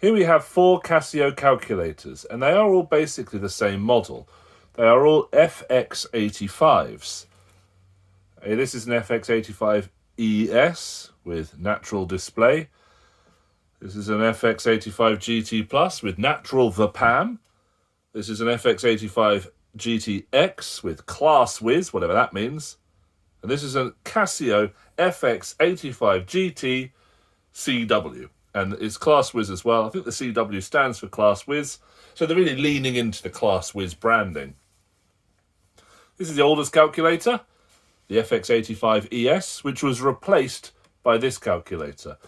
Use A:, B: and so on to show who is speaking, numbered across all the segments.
A: Here we have 4 Casio calculators, and they are all basically the same model. They are all FX-85s. This is an FX-85ES with natural display. This is an FX-85 GT Plus with natural VPAM. This is an FX-85 GTX with class whiz, whatever that means. And this is a Casio FX-85 GT CW. And it's class whiz as well. I think the CW stands for class whiz. So they're really leaning into the class whiz branding. This is the oldest calculator, the FX-85ES, which was replaced by this calculator.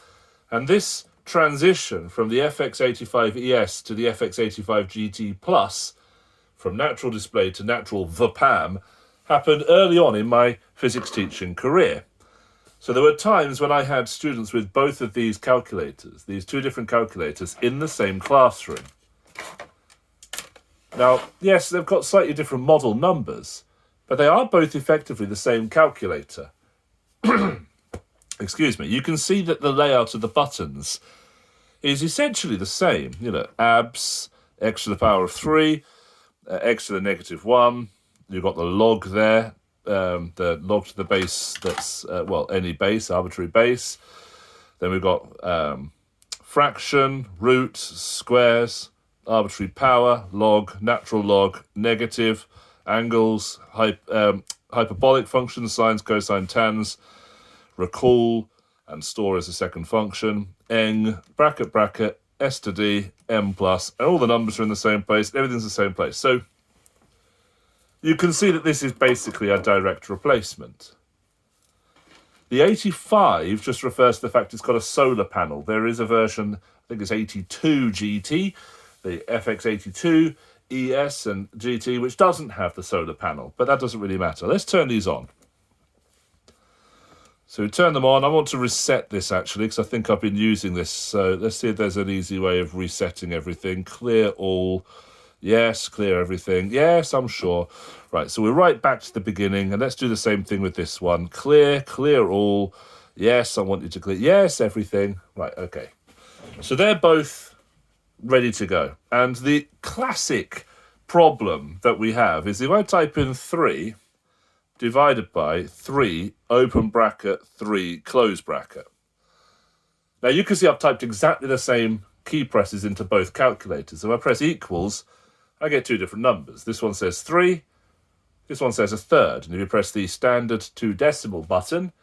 A: And this transition from the FX-85ES to the FX-85 GT Plus, from natural display to natural VPAM, happened early on in my physics teaching career. So there were times when I had students with both of these calculators, these 2 different calculators, in the same classroom. Now, yes, they've got slightly different model numbers, but they are both effectively the same calculator. Excuse me. You can see that the layout of the buttons is essentially the same. You know, abs, x to the power of 3, x to the negative 1. You've got the log there, the log to the base that's, any base, arbitrary base. Then we've got fraction, root, squares, arbitrary power, log, natural log, negative, angles, hyperbolic functions, sines, cosine, tans, recall, and store as a second function, eng, bracket, bracket, s to d, m plus, and all the numbers are in the same place, everything's in the same place. So you can see that this is basically a direct replacement. The 85 just refers to the fact it's got a solar panel. There is a version, I think it's 82 GT, the FX82, ES and GT, which doesn't have the solar panel, but that doesn't really matter. Let's turn these on. So we turn them on. I want to reset this actually, because I think I've been using this. So let's see if there's an easy way of resetting everything. Clear all. Yes, clear everything. Yes, I'm sure. Right, so we're right back to the beginning, and let's do the same thing with this one. Clear all. Yes, I want you to clear. Yes, everything. Right, okay. So they're both ready to go. And the classic problem that we have is if I type in 3 divided by 3, open bracket, 3, close bracket. Now you can see I've typed exactly the same key presses into both calculators. If I press equals, I get 2 different numbers. This one says 3, this one says a third. And if you press the standard 2 decimal button,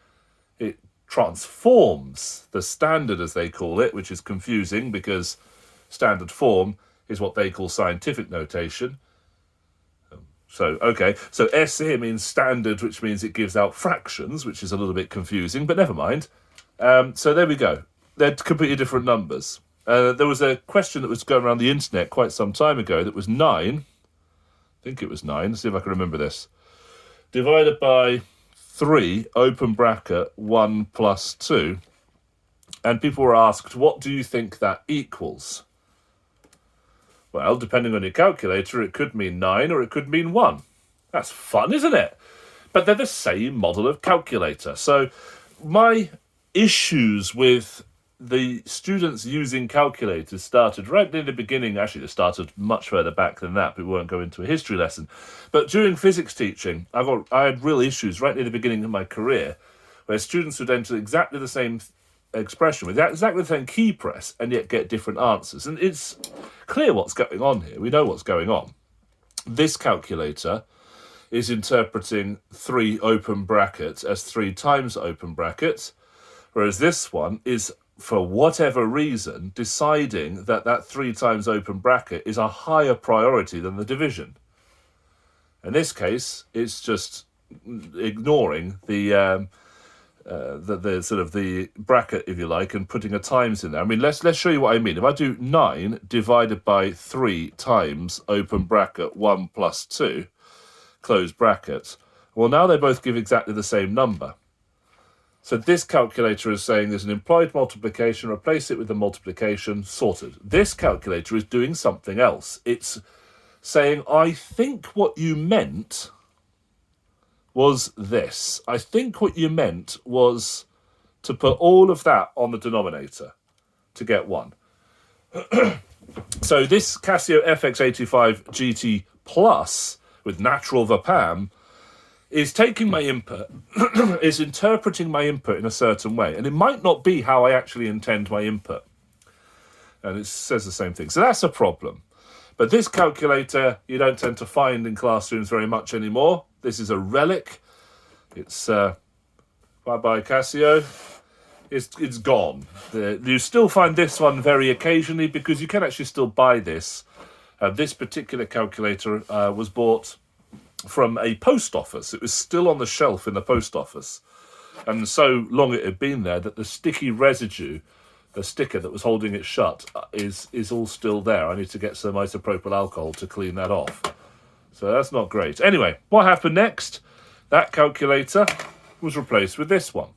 A: it transforms the standard, as they call it, which is confusing because standard form is what they call scientific notation. So, okay, so S here means standard, which means it gives out fractions, which is a little bit confusing, but never mind. So there we go. They're completely different numbers. There was a question that was going around the internet quite some time ago that was 9. I think it was 9. Let's see if I can remember this. Divided by 3, open bracket, 1 plus 2. And people were asked, what do you think that equals? Well, depending on your calculator, it could mean 9 or it could mean 1. That's fun, isn't it? But they're the same model of calculator. So my issues with the students using calculators started right near the beginning. Actually, they started much further back than that, but we won't go into a history lesson. But during physics teaching, I had real issues right near the beginning of my career where students would enter exactly the same expression with exactly the same key press and yet get different answers. And it's clear what's going on here. We know what's going on. This calculator is interpreting 3 open brackets as 3 times open brackets, whereas this one is, for whatever reason, deciding that that 3 times open bracket is a higher priority than the division. In this case, it's just ignoring the sort of the bracket, if you like, and putting a times in there. I mean, let's show you what I mean. If I do 9 divided by 3 times open bracket 1 plus 2, close bracket, well, now they both give exactly the same number. So this calculator is saying there's an implied multiplication, replace it with the multiplication, sorted. This calculator is doing something else. It's saying, I think what you meant was this. I think what you meant was to put all of that on the denominator to get 1. So this Casio FX-85 GT Plus with natural VAPAM is taking my input, is interpreting my input in a certain way. And it might not be how I actually intend my input. And it says the same thing. So that's a problem. But this calculator you don't tend to find in classrooms very much anymore. This is a relic. It's bye-bye Casio. It's gone. You still find this one very occasionally because you can actually still buy this. This particular calculator was bought from a post office. It was still on the shelf in the post office. And so long it had been there that the sticky residue, the sticker that was holding it shut, is all still there. I need to get some isopropyl alcohol to clean that off. So that's not great. Anyway, what happened next? That calculator was replaced with this one.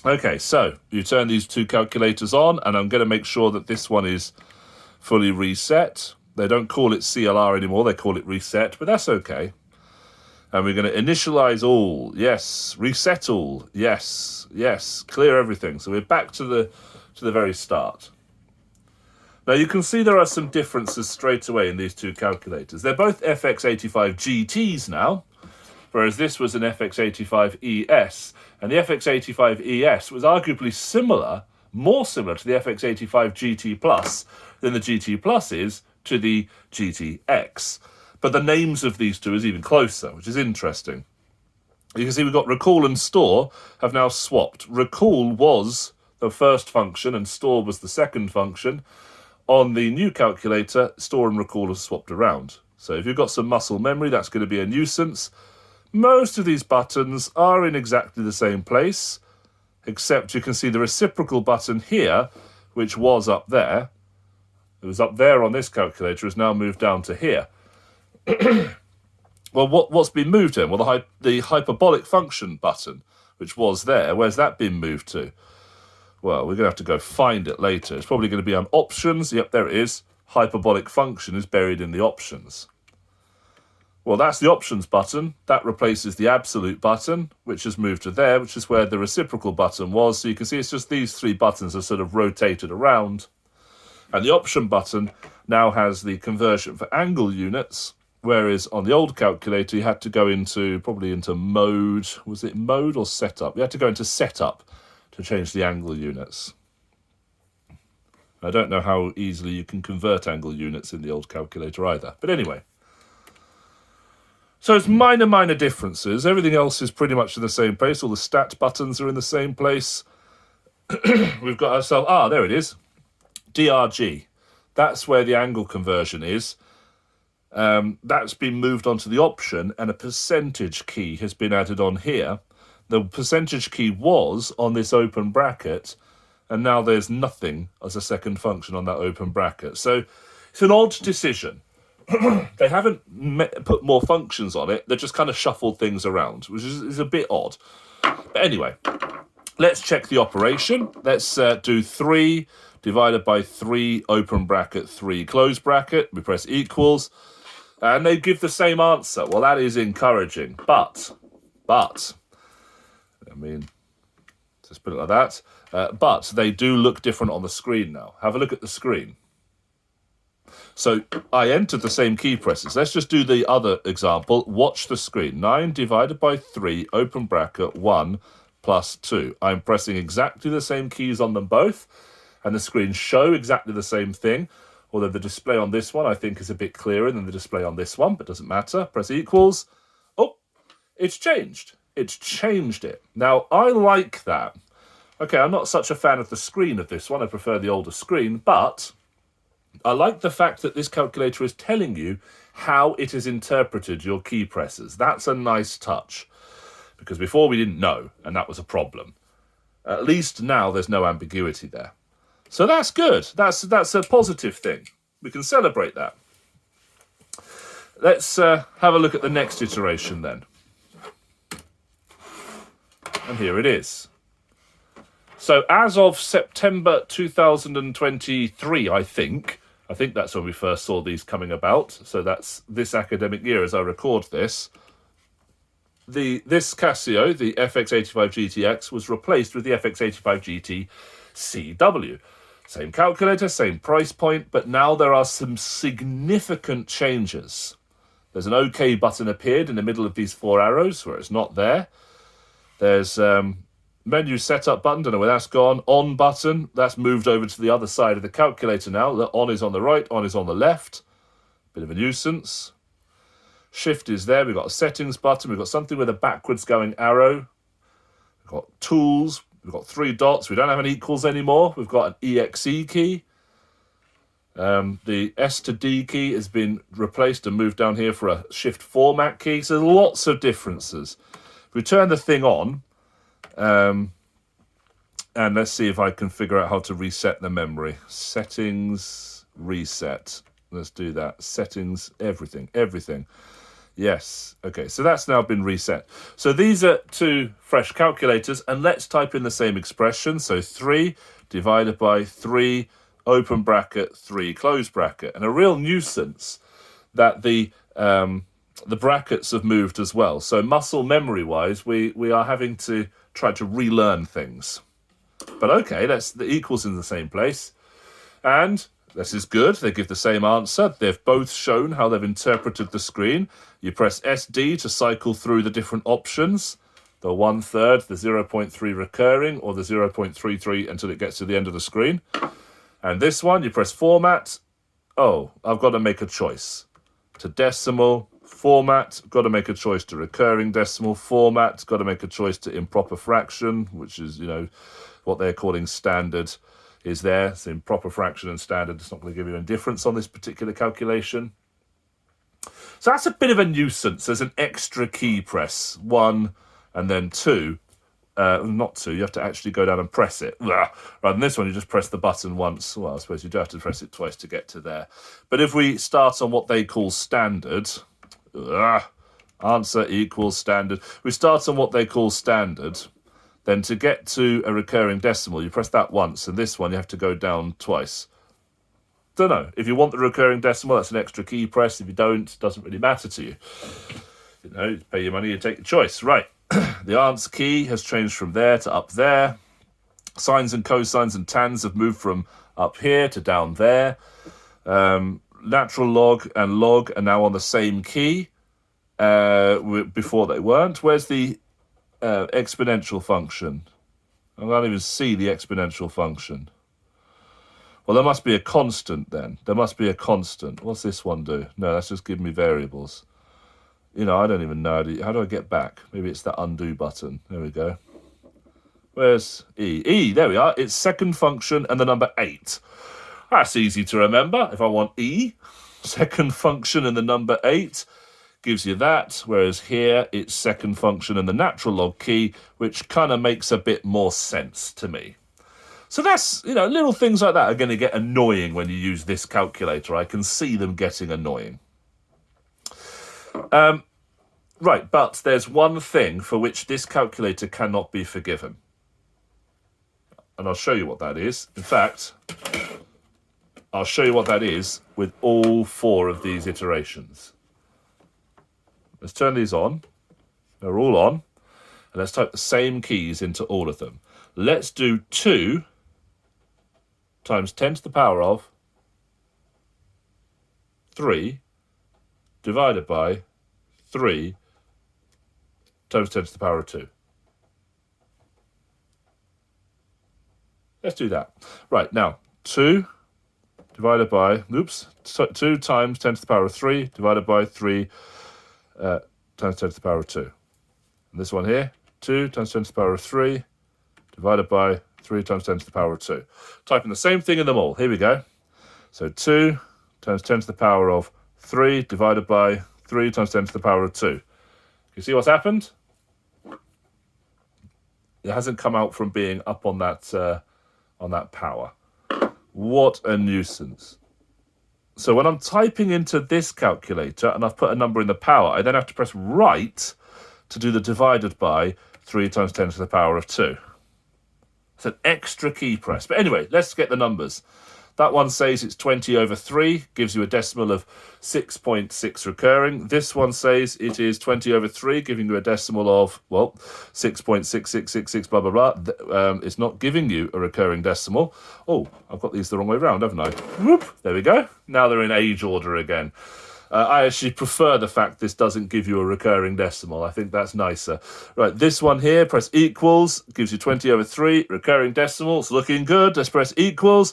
A: Okay, so you turn these two calculators on, and I'm going to make sure that this one is fully reset. They don't call it CLR anymore, they call it reset, but that's okay. And we're going to initialize all, yes, reset all, yes, yes, clear everything. So we're back to the very start. Now you can see there are some differences straight away in these two calculators. They're both FX-85 GTs now, whereas this was an FX-85 ES. And the FX-85 ES was arguably similar, more similar to the FX-85 GT Plus than the GT Plus is to the GTX. But the names of these two is even closer, which is interesting. You can see we've got recall and store have now swapped. Recall was the first function and store was the second function. On the new calculator, store and recall have swapped around. So if you've got some muscle memory, that's going to be a nuisance. Most of these buttons are in exactly the same place, except you can see the reciprocal button here, which was up there. It was up there on this calculator, has now moved down to here. Well, what's been moved then? Well, the hyperbolic function button, which was there, where's that been moved to? Well, we're going to have to go find it later. It's probably going to be on options. Yep, there it is. Hyperbolic function is buried in the options. Well, that's the options button. That replaces the absolute button, which has moved to there, which is where the reciprocal button was. So you can see it's just these three buttons are sort of rotated around. And the option button now has the conversion for angle units, whereas on the old calculator you had to go probably into mode. Was it mode or setup? You had to go into setup to change the angle units. I don't know how easily you can convert angle units in the old calculator either. But anyway. So it's minor differences. Everything else is pretty much in the same place. All the stat buttons are in the same place. We've got ourselves, there it is. DRG. That's where the angle conversion is. That's been moved onto the option, and a percentage key has been added on here. The percentage key was on this open bracket, and now there's nothing as a second function on that open bracket. So it's an odd decision. They haven't put more functions on it. They've just kind of shuffled things around, which is a bit odd. But anyway, let's check the operation. Let's do 3 divided by 3 open bracket 3 close bracket. We press equals, and they give the same answer. Well, that is encouraging, but I mean, just put it like that. But they do look different on the screen now. Have a look at the screen. So I entered the same key presses. Let's just do the other example. Watch the screen. 9 divided by 3, open bracket, 1 plus 2. I'm pressing exactly the same keys on them both, and the screens show exactly the same thing, although the display on this one I think is a bit clearer than the display on this one, but doesn't matter. Press equals. Oh, it's changed. It's changed it. Now, I like that. Okay, I'm not such a fan of the screen of this one. I prefer the older screen, but I like the fact that this calculator is telling you how it has interpreted your key presses. That's a nice touch, because before we didn't know, and that was a problem. At least now there's no ambiguity there. So that's good. That's a positive thing. We can celebrate that. Let's have a look at the next iteration then. And here it is. So as of September 2023, I think that's when we first saw these coming about. So that's this academic year as I record this. This Casio, the FX-85 GTX, was replaced with the FX-85 GT CW. Same calculator, same price point, but now there are some significant changes. There's an OK button appeared in the middle of these 4 arrows where it's not there. There's menu setup button, don't know where that's gone. On button, that's moved over to the other side of the calculator now. The on is on the right, on is on the left. Bit of a nuisance. Shift is there. We've got a settings button. We've got something with a backwards going arrow. We've got tools. We've got 3 dots. We don't have an equals anymore. We've got an EXE key. The S to D key has been replaced and moved down here for a shift format key. So there's lots of differences. If we turn the thing on, and let's see if I can figure out how to reset the memory. Settings, reset. Let's do that. Settings, everything. Yes. Okay, so that's now been reset. So these are 2 fresh calculators, and let's type in the same expression. So 3 divided by 3, open bracket, 3, close bracket. And a real nuisance that the brackets have moved as well. So muscle memory-wise, we are having to try to relearn things. But okay, that's the equals in the same place. And this is good. They give the same answer. They've both shown how they've interpreted the screen. You press SD to cycle through the different options. The 1/3, the 0.3 recurring, or the 0.33 until it gets to the end of the screen. And this one, you press format. Oh, I've got to make a choice. To decimal, format, got to make a choice to recurring decimal, format, got to make a choice to improper fraction, which is, what they're calling standard is there. So improper fraction and standard, it's not going to give you any difference on this particular calculation. So that's a bit of a nuisance. There's an extra key press, 1 and then 2. Not 2, you have to actually go down and press it. Rather than this one, you just press the button once. Well, I suppose you do have to press it twice to get to there. But if we start on what they call standard, answer equals standard. We start on what they call standard. Then to get to a recurring decimal, you press that once, and this one you have to go down twice. Don't know. If you want the recurring decimal, that's an extra key press. If you don't, it doesn't really matter to you. You pay your money, you take your choice. Right. The answer key has changed from there to up there. Sines and cosines and tans have moved from up here to down there. Natural log and log are now on the same key. Before they weren't. Where's the exponential function? I can't even see the exponential function. Well, there must be a constant then. There must be a constant. What's this one do? No, that's just giving me variables. I don't even know. How do I get back? Maybe it's that undo button. There we go. Where's E? E, there we are. It's second function and the number 8. That's easy to remember. If I want E, second function and the number 8 gives you that. Whereas here, it's second function and the natural log key, which kind of makes a bit more sense to me. So that's, little things like that are going to get annoying when you use this calculator. I can see them getting annoying. Right, but there's one thing for which this calculator cannot be forgiven. And I'll show you what that is. In fact, I'll show you what that is with all 4 of these iterations. Let's turn these on. They're all on. And let's type the same keys into all of them. Let's do 2 times 10 to the power of 3 divided by 3 times 10 to the power of 2. Let's do that. Right, now, 2 divided by, 2 times 10 to the power of 3 divided by 3 times 10 to the power of 2. And this one here, 2 times 10 to the power of 3 divided by 3 times 10 to the power of 2. Typing the same thing in them all. Here we go. So 2 times 10 to the power of 3 divided by 3 times 10 to the power of 2. You see what's happened? It hasn't come out from being up on that power. What a nuisance. So when I'm typing into this calculator and I've put a number in the power, I then have to press right to do the divided by 3 times 10 to the power of 2. It's an extra key press. But anyway, let's get the numbers. That one says it's 20 over 3, gives you a decimal of 6.6 recurring. This one says it is 20 over 3, giving you a decimal of, well, 6.6666, blah, blah, blah. It's not giving you a recurring decimal. Oh, I've got these the wrong way around, haven't I? Whoop, there we go. Now they're in age order again. I actually prefer the fact this doesn't give you a recurring decimal. I think that's nicer. Right, this one here, press equals, gives you 20 over 3, recurring decimal. It's looking good. Let's press equals.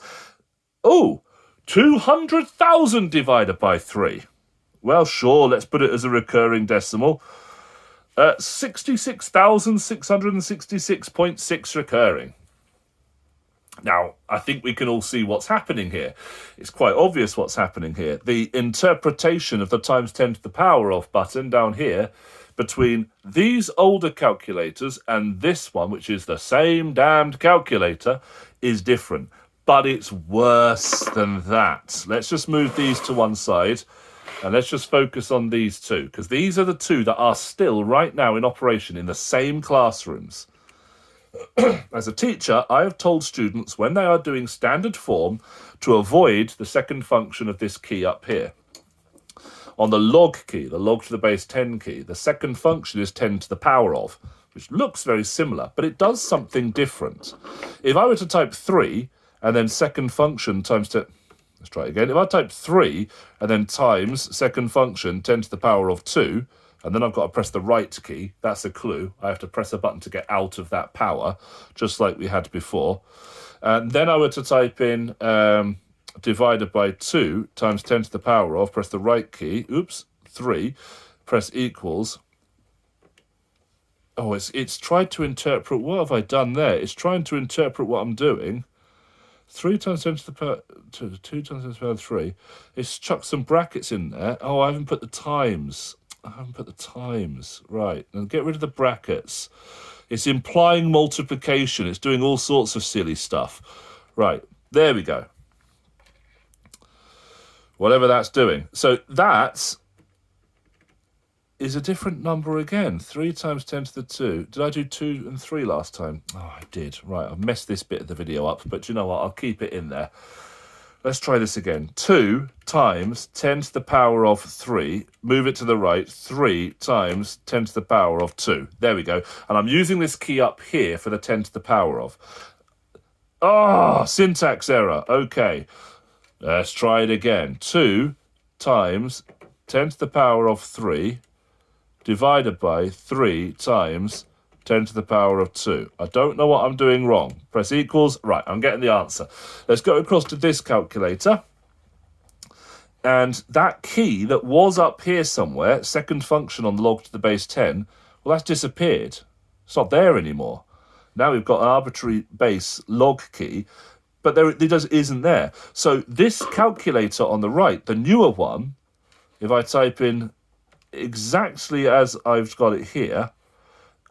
A: Oh, 200,000 divided by 3. Well, sure, let's put it as a recurring decimal. 66,666.6 recurring. Now, I think we can all see what's happening here. It's quite obvious what's happening here. The interpretation of the times 10 to the power of button down here between these older calculators and this one, which is the same damned calculator, is different. But it's worse than that. Let's just move these to one side and let's just focus on these two, because these are the two that are still right now in operation in the same classrooms. As a teacher, I have told students when they are doing standard form to avoid the second function of this key up here. On the log key, the log to the base 10 key, the second function is 10 to the power of, which looks very similar, but it does something different. If I were to type 3 and then second function times 10... Let's try it again. If I type 3 and then times second function 10 to the power of 2... and then I've got to press the right key. That's a clue. I have to press a button to get out of that power, just like we had before. And then I were to type in divided by 2 times 10 to the power of, press the right key, 3, press equals. Oh, it's tried to interpret, what have I done there? It's trying to interpret what I'm doing. 3 times 10 to the power, 2 times 10 to the power of 3. It's chucked some brackets in there. Oh, I haven't put the times. Right, and get rid of the brackets. It's implying multiplication. It's doing all sorts of silly stuff. Right, there we go. Whatever that's doing. So that is a different number again. 3 times 10 to the 2. Did I do 2 and 3 last time? Oh, I did. Right, I've messed this bit of the video up, but you know what? I'll keep it in there. Let's try this again. 2 times 10 to the power of 3. Move it to the right. 3 times 10 to the power of 2. There we go. And I'm using this key up here for the 10 to the power of. Oh, syntax error. Okay. Let's try it again. 2 times 10 to the power of 3 divided by 3 times 10 to the power of 2. I don't know what I'm doing wrong. Press equals. Right, I'm getting the answer. Let's go across to this calculator. And that key that was up here somewhere, second function on the log to the base 10, well, that's disappeared. It's not there anymore. Now we've got an arbitrary base log key, but it isn't there. So this calculator on the right, the newer one, if I type in exactly as I've got it here,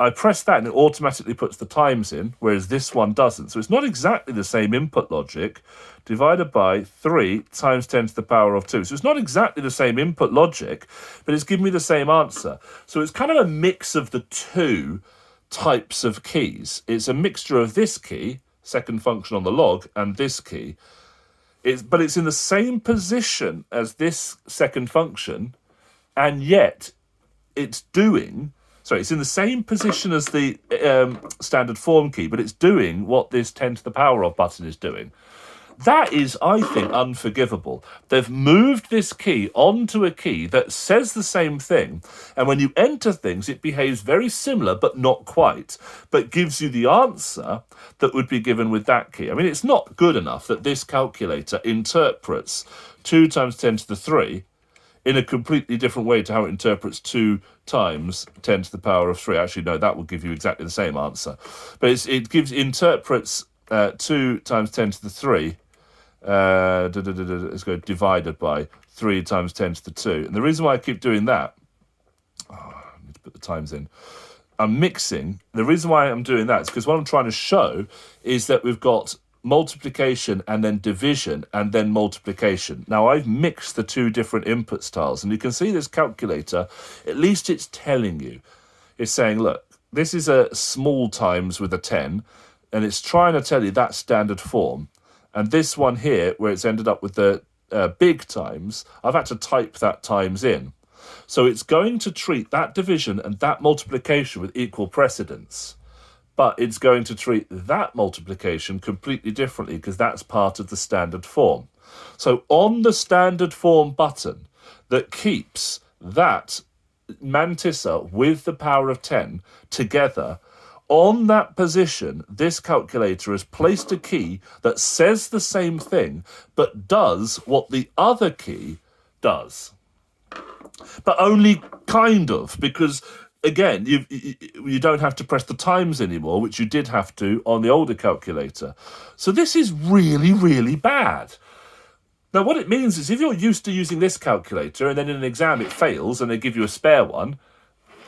A: I press that and it automatically puts the times in, whereas this one doesn't. So it's not exactly the same input logic, divided by 3 times 10 to the power of 2. So it's not exactly the same input logic, but it's giving me the same answer. So it's kind of a mix of the two types of keys. It's a mixture of this key, second function on the log, and this key. But it's in the same position as this second function, and yet it's doing... Sorry, it's in the same position as the standard form key, but it's doing what this 10 to the power of button is doing. That is, I think, unforgivable. They've moved this key onto a key that says the same thing, and when you enter things, it behaves very similar, but not quite, but gives you the answer that would be given with that key. I mean, it's not good enough that this calculator interprets 2 times 10 to the 3 in a completely different way to how it interprets 2 times 10 to the power of 3. Actually, no, that will give you exactly the same answer. But it interprets 2 times 10 to the 3, let's go divided by 3 times 10 to the 2. And the reason why I keep doing that, I need to put the times in, I'm mixing. The reason why I'm doing that is because what I'm trying to show is that we've got multiplication and then division and then multiplication. Now I've mixed the two different input styles, and you can see this calculator, at least it's telling you. It's saying, look, this is a small times with a 10, and it's trying to tell you that's standard form. And this one here, where it's ended up with the big times, I've had to type that times in. So it's going to treat that division and that multiplication with equal precedence. But it's going to treat that multiplication completely differently because that's part of the standard form. So on the standard form button that keeps that mantissa with the power of 10 together, on that position, this calculator has placed a key that says the same thing, but does what the other key does. But only kind of, because again, you don't have to press the times anymore, which you did have to on the older calculator. So this is really, really bad. Now, what it means is if you're used to using this calculator and then in an exam it fails and they give you a spare one,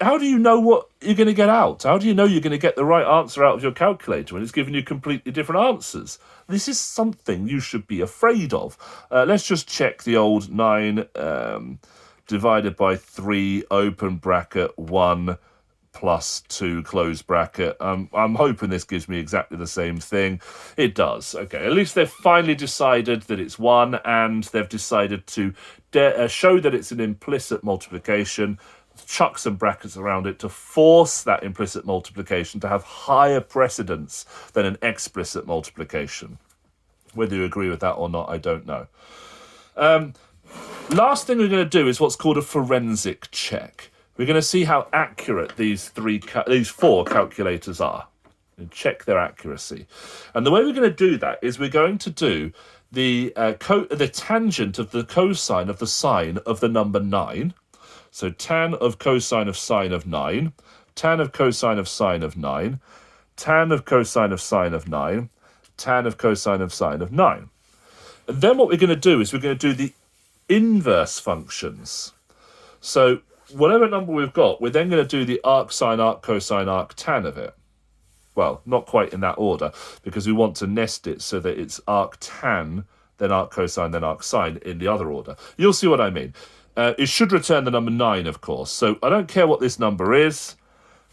A: how do you know what you're going to get out? How do you know you're going to get the right answer out of your calculator when it's giving you completely different answers? This is something you should be afraid of. Let's just check the old 9 divided by 3, open bracket, 1 plus 2, close bracket. I'm hoping this gives me exactly the same thing. It does. Okay, at least they've finally decided that it's 1, and they've decided to show that it's an implicit multiplication, chuck some brackets around it to force that implicit multiplication to have higher precedence than an explicit multiplication. Whether you agree with that or not, I don't know. Last thing we're going to do is what's called a forensic check. We're going to see how accurate these 4 calculators are and check their accuracy. And the way we're going to do that is we're going to do the tangent of the cosine of the sine of the number 9. So tan of cosine of sine of 9, tan of cosine of sine of 9, tan of cosine of sine of 9, tan of cosine of sine of 9. And then what we're going to do is we're going to do the inverse functions. So whatever number we've got, we're then going to do the arc sine, arc cosine, arc tan of it. Well, not quite in that order, because we want to nest it so that it's arc tan, then arc cosine, then arc sine in the other order. You'll see what I mean. It should return the number 9, of course. So I don't care what this number is.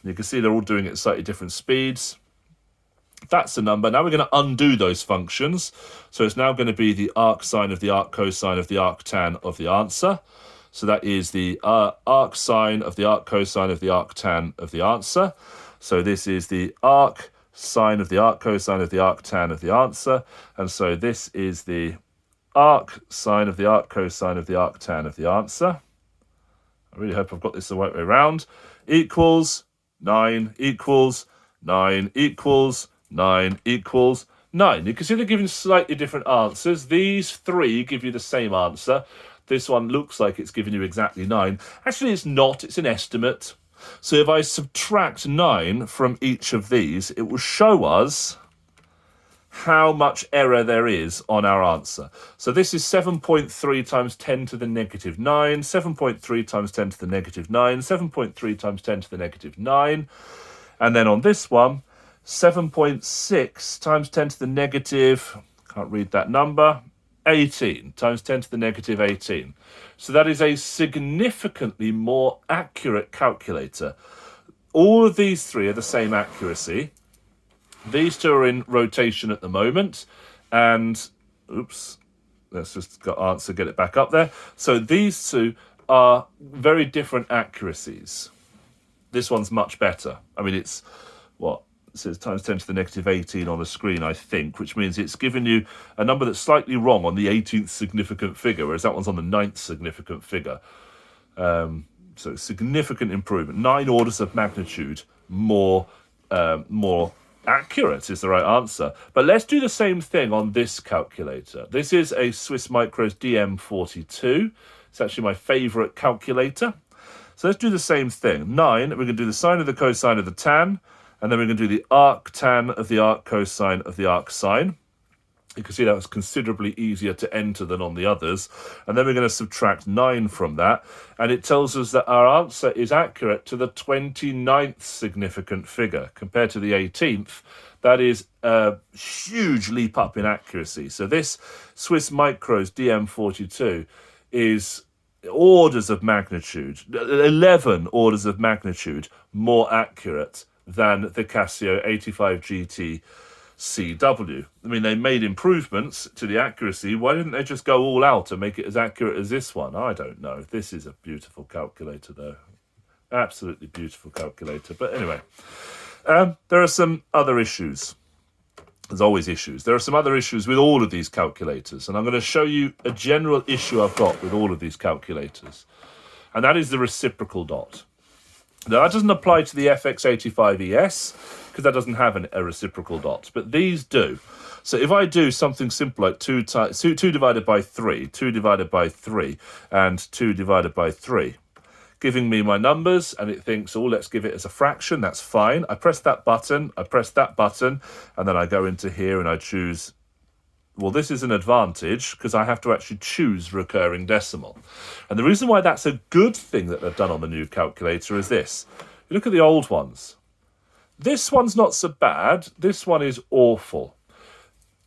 A: You can see they're all doing it at slightly different speeds. That's the number. Now we're going to undo those functions. So it's now going to be the arc sine of the arc cosine of the arc tan of the answer. So that is the arc sine of the arc cosine of the arc tan of the answer. So this is the arc sine of the arc cosine of the arc tan of the answer. And so this is the arc sine of the arc cosine of the arc tan of the answer. I really hope I've got this the right way around. Equals 9 equals 9 equals 9 equals 9. You can see they're giving slightly different answers. These 3 give you the same answer. This one looks like it's giving you exactly 9. Actually, it's not. It's an estimate. So if I subtract 9 from each of these, it will show us how much error there is on our answer. So this is 7.3 times 10 to the negative 9, 7.3 times 10 to the negative 9, 7.3 times 10 to the negative 9. And then on this one, 7.6 times 10 to the negative, can't read that number, 18 times 10 to the negative 18. So that is a significantly more accurate calculator. All of these 3 are the same accuracy. These 2 are in rotation at the moment, and oops, let's just get it back up there. So these 2 are very different accuracies. This one's much better. I mean, it's what? It says times 10 to the negative 18 on the screen, I think, which means it's given you a number that's slightly wrong on the 18th significant figure, whereas that one's on the 9th significant figure. So significant improvement. 9 orders of magnitude more accurate is the right answer. But let's do the same thing on this calculator. This is a Swiss Micros DM42. It's actually my favorite calculator. So let's do the same thing. 9, we're going to do the sine of the cosine of the tan, and then we're going to do the arc tan of the arc cosine of the arc sine. You can see that was considerably easier to enter than on the others. And then we're going to subtract 9 from that. And it tells us that our answer is accurate to the 29th significant figure. Compared to the 18th, that is a huge leap up in accuracy. So this Swiss Micros DM42 is orders of magnitude, 11 orders of magnitude more accurate than the Casio 85 GT CW. I mean, they made improvements to the accuracy. Why didn't they just go all out and make it as accurate as this one? I don't know. This is a beautiful calculator, though. Absolutely beautiful calculator. But anyway, there are some other issues. There's always issues. There are some other issues with all of these calculators, and I'm going to show you a general issue I've got with all of these calculators, and that is the reciprocal dot. Now, that doesn't apply to the FX-85ES, because that doesn't have a reciprocal dot, but these do. So if I do something simple like 2 divided by 3, 2 divided by 3, and 2 divided by 3, giving me my numbers, and it thinks, oh, let's give it as a fraction, that's fine. I press that button, and then I go into here and I choose, well, this is an advantage because I have to actually choose recurring decimal. And the reason why that's a good thing that they've done on the new calculator is this. You look at the old ones. This one's not so bad. This one is awful.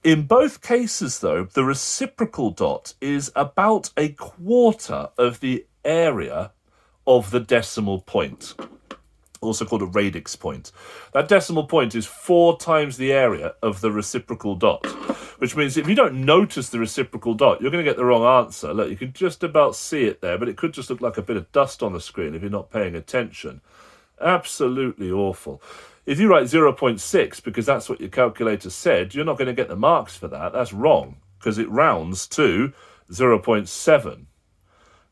A: In both cases, though, the reciprocal dot is about a quarter of the area of the decimal point, also called a radix point. That decimal point is 4 times the area of the reciprocal dot, which means if you don't notice the reciprocal dot, you're going to get the wrong answer. Look, you can just about see it there, but it could just look like a bit of dust on the screen if you're not paying attention. Absolutely awful. If you write 0.6 because that's what your calculator said, you're not going to get the marks for that. That's wrong because it rounds to 0.7.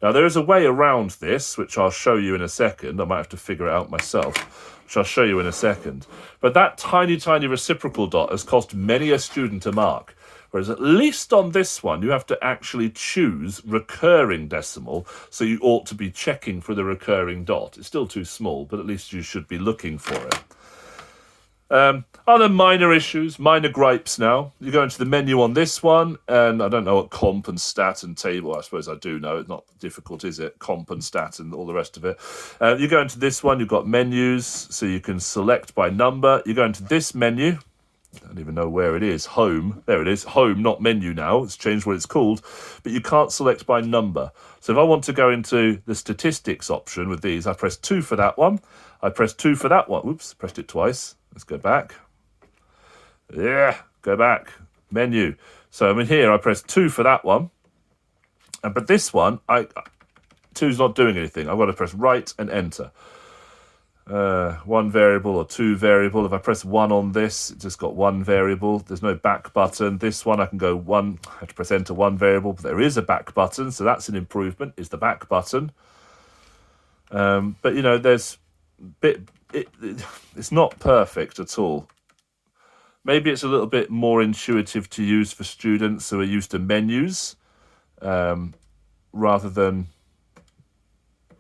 A: Now, there is a way around this, which I'll show you in a second. I might have to figure it out myself, which I'll show you in a second. But that tiny, tiny reciprocal dot has cost many a student a mark. Whereas at least on this one, you have to actually choose recurring decimal. So you ought to be checking for the recurring dot. It's still too small, but at least you should be looking for it. Other minor issues, minor gripes now. You go into the menu on this one, and I don't know what comp and stat and table, I suppose I do know. It's not difficult, is it? Comp and stat and all the rest of it. You go into this one, you've got menus, so you can select by number. You go into this menu. I don't even know where it is. Home. There it is. Home, not menu now. It's changed what it's called. But you can't select by number. So if I want to go into the statistics option with these, I press 2 for that one. I press 2 for that one. Oops, pressed it twice. Let's go back. Yeah, go back. Menu. So I'm in here. I press 2 for that one. But this one, 2's not doing anything. I've got to press right and enter. 1 variable or 2 variable. If I press 1 on this, it just got 1 variable. There's no back button. This one I can go 1. I have to press enter 1 variable, but there is a back button, so that's an improvement, is the back button. But you know, there's it's not perfect at all. Maybe it's a little bit more intuitive to use for students who are used to menus rather than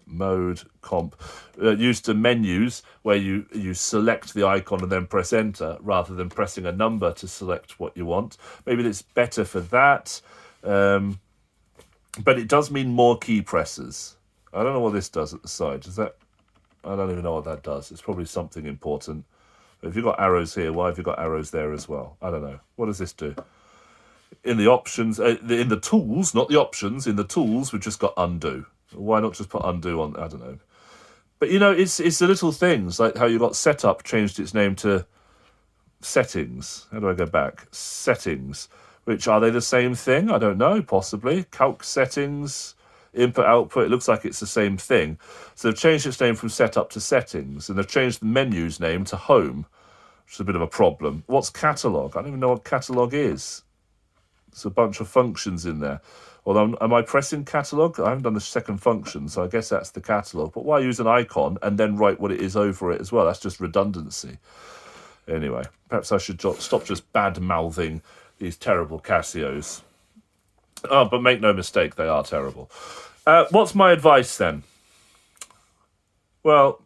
A: mode comp, used to menus where you select the icon and then press enter rather than pressing a number to select what you want. Maybe it's better for that, but it does mean more key presses. I don't know what this does at the side. Does that? I don't even know what that does. It's probably something important. But if you've got arrows here, why have you got arrows there as well? I don't know. What does this do? In the options, in the tools, not the options, in the tools, we've just got undo. Why not just put undo on? I don't know. But, you know, it's the little things, like how you got setup changed its name to settings. How do I go back? Settings. Which, are they the same thing? I don't know, possibly. Calc settings, input, output, it looks like it's the same thing. So they've changed its name from setup to settings, and they've changed the menu's name to home, which is a bit of a problem. What's catalog? I don't even know what catalog is. There's a bunch of functions in there. Although, am I pressing catalog? I haven't done the second function, so I guess that's the catalog. But why use an icon and then write what it is over it as well? That's just redundancy. Anyway, perhaps I should stop just bad-mouthing these terrible Casios. Oh, but make no mistake, they are terrible. What's my advice then? Well,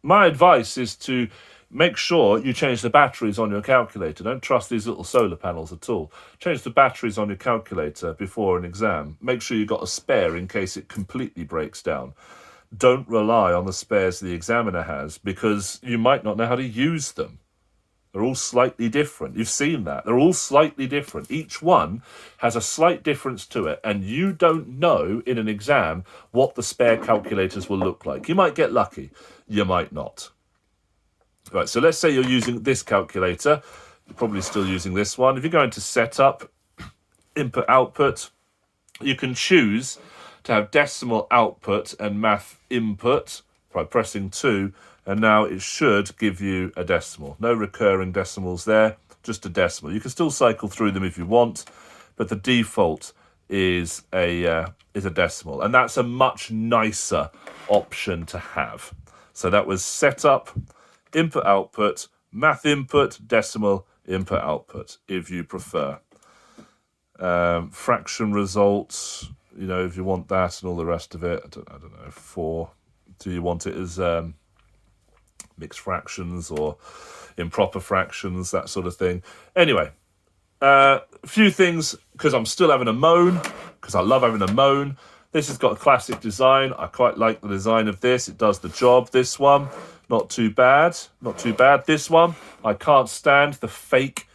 A: my advice is to make sure you change the batteries on your calculator. Don't trust these little solar panels at all. Change the batteries on your calculator before an exam. Make sure you've got a spare in case it completely breaks down. Don't rely on the spares the examiner has because you might not know how to use them. They're all slightly different. You've seen that. They're all slightly different. Each one has a slight difference to it, and you don't know in an exam what the spare calculators will look like. You might get lucky. You might not. Right, so let's say you're using this calculator. You're probably still using this one. If you go into setup, input output, you can choose to have decimal output and math input by pressing 2, and now it should give you a decimal. No recurring decimals there, just a decimal. You can still cycle through them if you want, but the default is a decimal, and that's a much nicer option to have. So that was setup, input output, math input, decimal, input output, if you prefer. Fraction results, you know, if you want that and all the rest of it. I don't know, 4. Do you want it as mixed fractions or improper fractions, that sort of thing? Anyway, a few things, because I'm still having a moan, because I love having a moan. This has got a classic design. I quite like the design of this. It does the job. This one, not too bad. Not too bad. This one, I can't stand the fake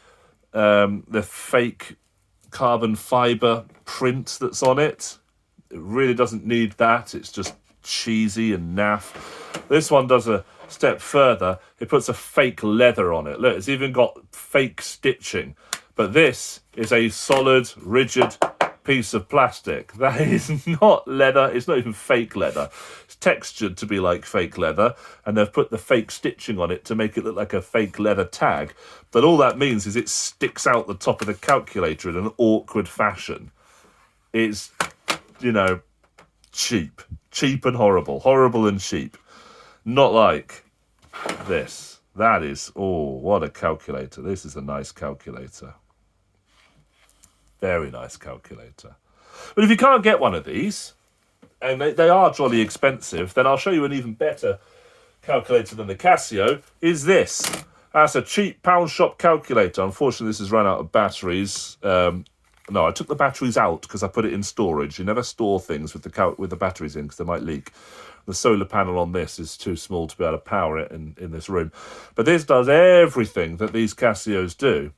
A: carbon fiber print that's on it. It really doesn't need that. It's just cheesy and naff. This one does a step further. It puts a fake leather on it. Look, it's even got fake stitching. But this is a solid, rigid piece of plastic. That is not leather. It's not even fake leather. It's textured to be like fake leather, and they've put the fake stitching on it to make it look like a fake leather tag. But all that means is it sticks out the top of the calculator in an awkward fashion. It's, you know, cheap. Cheap and horrible. Horrible and cheap. Not like this. That is, oh, what a calculator. This is a nice calculator. Very nice calculator. But if you can't get one of these, and they are jolly expensive, then I'll show you an even better calculator than the Casio, is this. That's a cheap pound shop calculator. Unfortunately, this has run out of batteries. No, I took the batteries out because I put it in storage. You never store things with the batteries in because they might leak. The solar panel on this is too small to be able to power it in this room. But this does everything that these Casios do.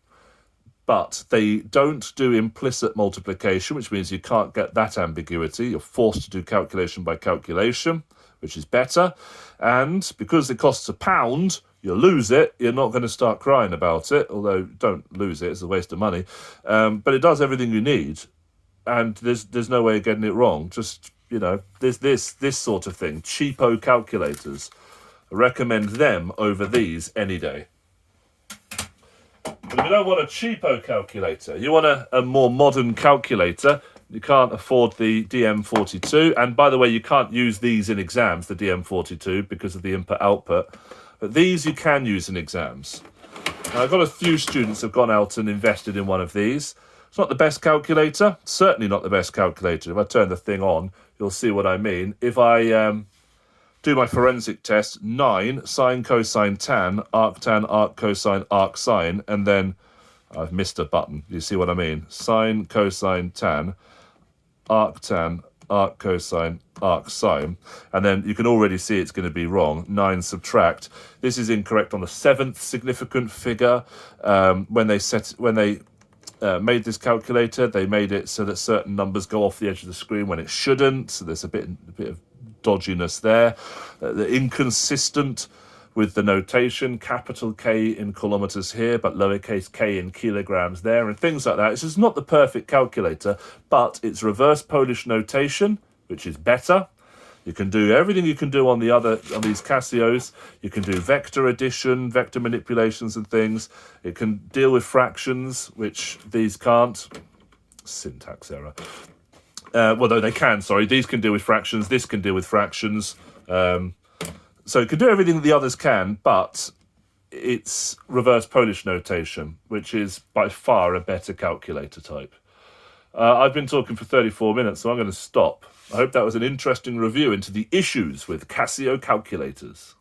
A: But they don't do implicit multiplication, which means you can't get that ambiguity. You're forced to do calculation by calculation, which is better. And because it costs £1, you lose it, you're not going to start crying about it, although don't lose it, it's a waste of money. But it does everything you need, and there's no way of getting it wrong. Just, you know, this sort of thing, cheapo calculators. I recommend them over these any day. But if you don't want a cheapo calculator, you want a more modern calculator, you can't afford the DM42. And by the way, you can't use these in exams, the DM42, because of the input-output. But these you can use in exams. Now, I've got a few students who have gone out and invested in one of these. It's not the best calculator, certainly not the best calculator. If I turn the thing on, you'll see what I mean. If I do my forensic test, 9, sine, cosine, tan, arc, cosine, arc, sine, and then I've missed a button. You see what I mean? Sine, cosine, tan, arc, cosine, arc, sine. And then you can already see it's going to be wrong. 9 subtract. This is incorrect on the 7th significant figure. When they made this calculator, they made it so that certain numbers go off the edge of the screen when it shouldn't. So there's a bit of dodginess there. The inconsistent with the notation, capital K in kilometers here, but lowercase k in kilograms there, and things like that. It's just not the perfect calculator, but it's reverse Polish notation, which is better. You can do everything you can do on these Casios. You can do vector addition, vector manipulations and things. It can deal with fractions, which these can't. Syntax error. Well, no, they can, sorry. These can deal with fractions. This can deal with fractions. So it can do everything that the others can, but it's reverse Polish notation, which is by far a better calculator type. I've been talking for 34 minutes, so I'm going to stop. I hope that was an interesting review into the issues with Casio calculators.